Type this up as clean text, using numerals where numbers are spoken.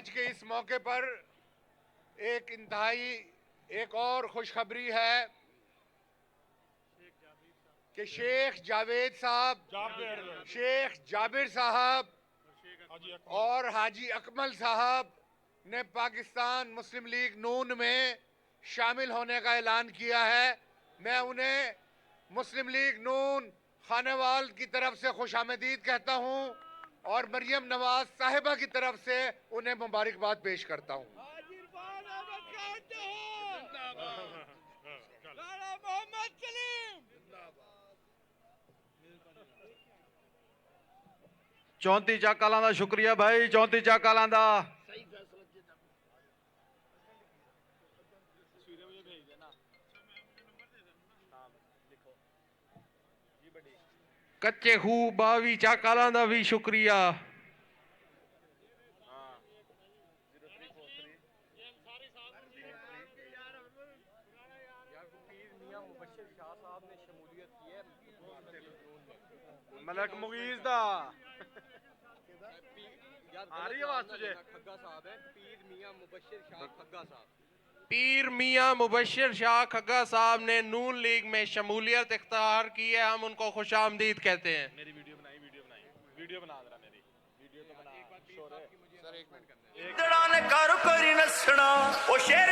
आज के इस मौके पर एक और खुशखबरी है कि शेख जाबिर साहब और हाजी अकमल साहब ने पाकिस्तान मुस्लिम लीग नून में शामिल होने का ऐलान किया है। मैं उन्हें मुस्लिम लीग नून खानेवाल की तरफ से खुशामदीद कहता हूं और मरियम नवाज साहिबा की तरफ से उन्हें मुबारकबाद पेश करता हूं। चौंती चाकालां दा शुक्रिया भाई, चौंती चाकालां दा। कच्चे खूह 22 चाकालां दा भी शुक्रिया। मलक मुगीज दा आ रही आवाज तुझे? खग्गा साहब है, पीर मियां मुबश्शिर शाह खग्गा साहब। पीर मियां मुबश्शिर शाह खग्गा साहब ने नून लीग में शमूलियत इख्तियार की है, हम उनको खुशामदीद कहते हैं। मेरी वीडियो बनाई वीडियो बना दे रहा, मेरी वीडियो तो बना। सर एक मिनट कर कोई नसना ओ शेर